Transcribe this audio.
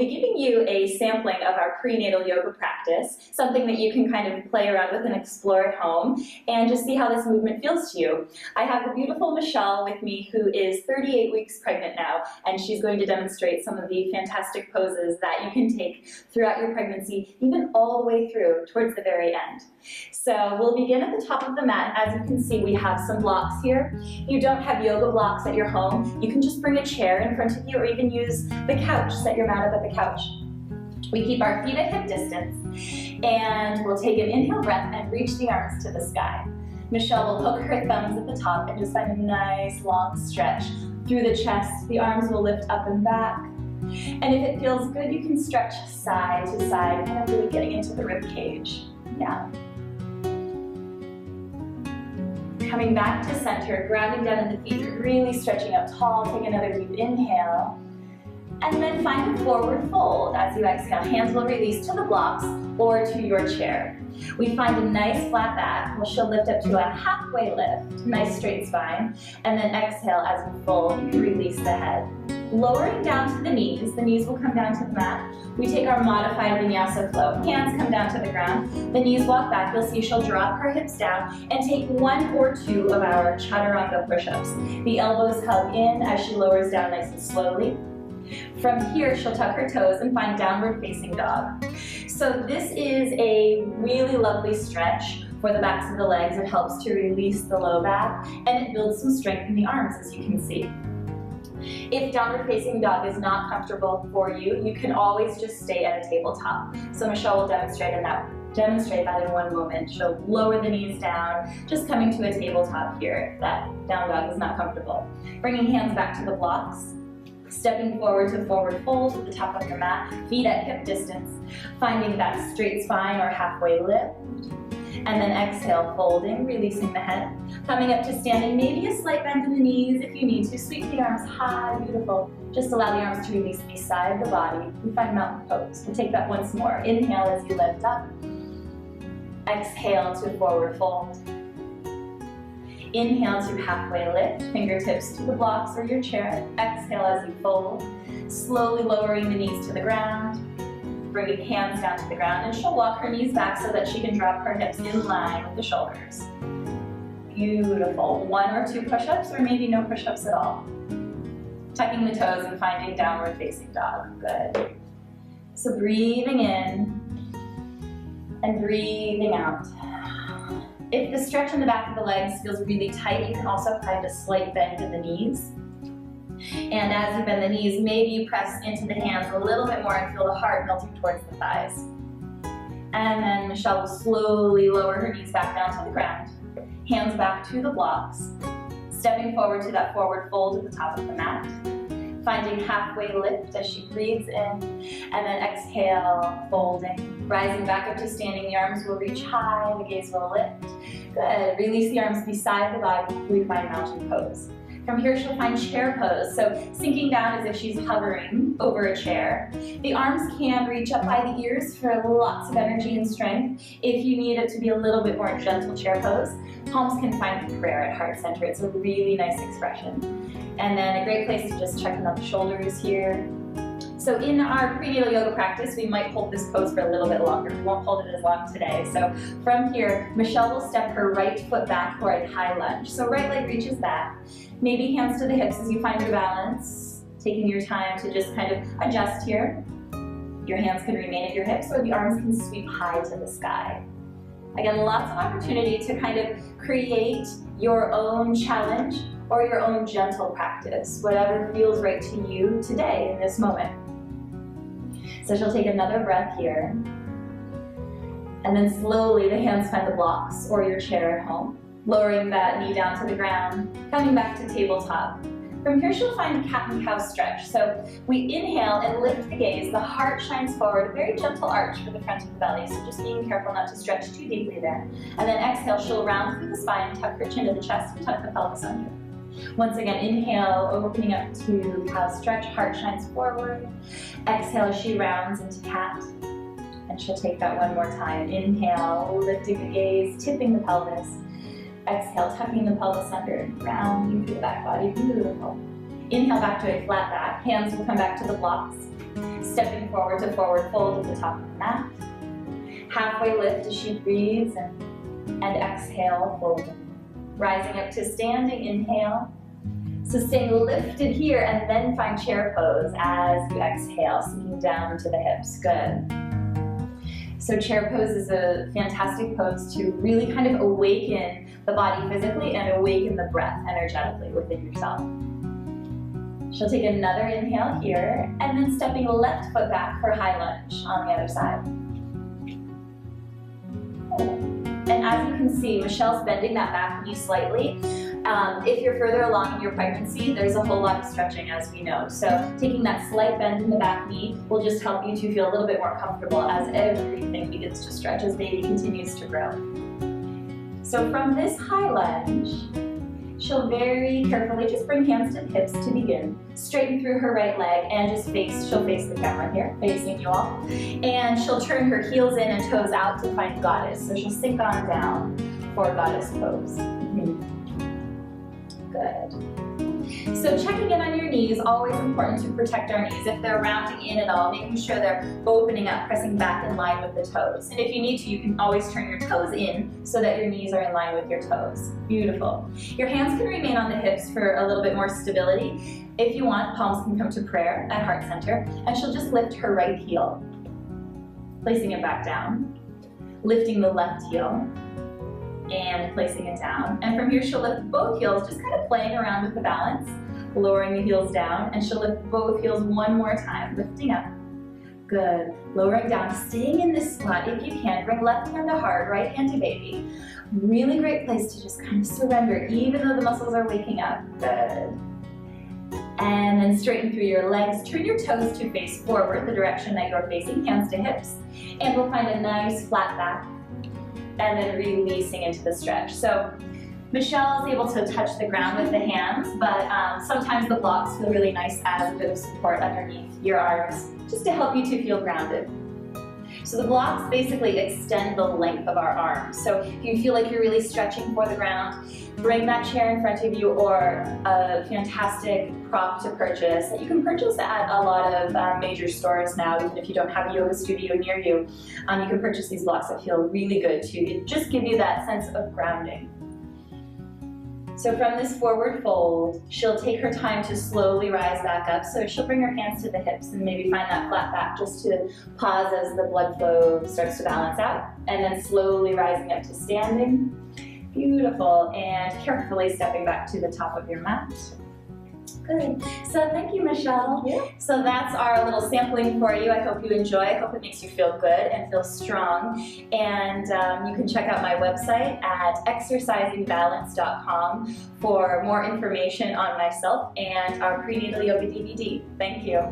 be giving you a sampling of our prenatal yoga practice, something that you can kind of play around with and explore at home, and just see how this movement feels to you. I have the beautiful Michelle with me, who is 38 weeks pregnant now, and she's going to demonstrate some of the fantastic poses that you can take throughout your pregnancy, even all the way through towards the very end. So we'll begin at the top of the mat. As you can see, we have some blocks here. If you don't have yoga blocks at your home, you can just bring a chair in front of you, or even use the couch, set your mat up at the couch. We keep our feet at hip distance, and we'll take an inhale breath and reach the arms to the sky. Michelle will hook her thumbs at the top and just find a nice long stretch through the chest. The arms will lift up and back. And if it feels good, you can stretch side to side, kind of really getting into the rib cage. Yeah. Coming back to center, grounding down in the feet, really stretching up tall. Take another deep inhale. And then find a forward fold. As you exhale, hands will release to the blocks or to your chair. We find a nice flat back. She'll lift up to a halfway lift, nice straight spine. And then exhale as you fold, you can release the head. Lowering down to the knees will come down to the mat. We take our modified vinyasa flow. Hands come down to the ground, the knees walk back. You'll see she'll drop her hips down and take 1 or 2 of our chaturanga push-ups. The elbows hug in as she lowers down nice and slowly. From here, she'll tuck her toes and find downward facing dog. So this is a really lovely stretch for the backs of the legs. It helps to release the low back, and it builds some strength in the arms, as you can see. If downward facing dog is not comfortable for you, you can always just stay at a tabletop. So Michelle will demonstrate that in one moment. She'll lower the knees down, just coming to a tabletop here if that down dog is not comfortable. Bringing hands back to the blocks. Stepping forward to forward fold at the top of your mat, feet at hip distance, finding that straight spine or halfway lift, and then exhale, folding, releasing the head. Coming up to standing, maybe a slight bend in the knees if you need to. Sweep the arms high, beautiful. Just allow the arms to release beside the body. We find mountain pose. We'll take that once more. Inhale as you lift up. Exhale to forward fold. Inhale to halfway lift, fingertips to the blocks or your chair. Exhale as you fold, slowly lowering the knees to the ground, bringing hands down to the ground, and she'll walk her knees back so that she can drop her hips in line with the shoulders. Beautiful. 1 or 2 push-ups, or maybe no push-ups at all. Tucking the toes and finding downward facing dog. Good. So breathing in and breathing out. If the stretch in the back of the legs feels really tight, you can also find a slight bend in the knees. And as you bend the knees, maybe you press into the hands a little bit more and feel the heart melting towards the thighs. And then Michelle will slowly lower her knees back down to the ground. Hands back to the blocks. Stepping forward to that forward fold at the top of the mat. Finding halfway lift as she breathes in, and then exhale, folding. Rising back up to standing, the arms will reach high, the gaze will lift. Good, release the arms beside the body, we find mountain pose. From here, she'll find chair pose, so sinking down as if she's hovering over a chair. The arms can reach up by the ears for lots of energy and strength. If you need it to be a little bit more gentle chair pose, palms can find prayer at heart center. It's a really nice expression. And then a great place to just check in on the shoulders here. So in our prenatal yoga practice, we might hold this pose for a little bit longer. We won't hold it as long today. So from here, Michelle will step her right foot back for a high lunge. So right leg reaches back. Maybe hands to the hips as you find your balance. Taking your time to just kind of adjust here. Your hands can remain at your hips, or the arms can sweep high to the sky. Again, lots of opportunity to kind of create your own challenge or your own gentle practice, whatever feels right to you today in this moment. So she'll take another breath here. And then slowly the hands find the blocks or your chair at home, lowering that knee down to the ground, coming back to tabletop. From here she'll find a cat and cow stretch. So we inhale and lift the gaze, the heart shines forward, a very gentle arch for the front of the belly, so just being careful not to stretch too deeply there. And then exhale, she'll round through the spine, tuck her chin to the chest, and tuck the pelvis under. Once again, inhale, opening up to cow stretch, heart shines forward. Exhale, she rounds into cat. And she'll take that one more time. Inhale, lifting the gaze, tipping the pelvis. Exhale, tucking the pelvis under, rounding through the back body, beautiful. Inhale back to a flat back, hands will come back to the blocks. Stepping forward to forward fold at the top of the mat. Halfway lift as she breathes and exhale, folding. Rising up to standing, inhale. So staying lifted here and then find chair pose as you exhale, sinking down to the hips. Good. So chair pose is a fantastic pose to really kind of awaken the body physically and awaken the breath energetically within yourself. She'll take another inhale here and then stepping left foot back for high lunge on the other side. And as you can see, Michelle's bending that back knee slightly. If you're further along in your pregnancy, there's a whole lot of stretching, as we know. So taking that slight bend in the back knee will just help you to feel a little bit more comfortable as everything begins to stretch as baby continues to grow. So from this high lunge, she'll very carefully just bring hands to the hips to begin. Straighten through her right leg and just she'll face the camera here, facing you all. And she'll turn her heels in and toes out to find goddess. So she'll sink on down for goddess pose. Good. So checking in on your knees, always important to protect our knees. If they're rounding in at all, making sure they're opening up, pressing back in line with the toes. And if you need to, you can always turn your toes in so that your knees are in line with your toes. Beautiful. Your hands can remain on the hips for a little bit more stability. If you want, palms can come to prayer at heart center, and she'll just lift her right heel, placing it back down, lifting the left heel, and placing it down. And from here, she'll lift both heels, just kind of playing around with the balance, lowering the heels down, and she'll lift both heels one more time, lifting up. Good. Lowering down, staying in this spot if you can. Bring left hand to heart, right hand to baby. Really great place to just kind of surrender, even though the muscles are waking up. Good. And then straighten through your legs. Turn your toes to face forward, the direction that you're facing, hands to hips. And we'll find a nice flat back. And then releasing into the stretch. So Michelle is able to touch the ground with the hands, but sometimes the blocks feel really nice as a bit of support underneath your arms, just to help you to feel grounded. So the blocks basically extend the length of our arms. So if you feel like you're really stretching for the ground, bring that chair in front of you or a fantastic prop to purchase that you can purchase at a lot of major stores now, even if you don't have a yoga studio near you. You can purchase these blocks that feel really good to just give you that sense of grounding. So from this forward fold, she'll take her time to slowly rise back up. So she'll bring her hands to the hips and maybe find that flat back just to pause as the blood flow starts to balance out. And then slowly rising up to standing. Beautiful. And carefully stepping back to the top of your mat. Good. So thank you, Michelle. Yeah. So that's our little sampling for you. I hope you enjoy. I hope it makes you feel good and feel strong. And you can check out my website at exercisingbalance.com for more information on myself and our prenatal yoga DVD. Thank you.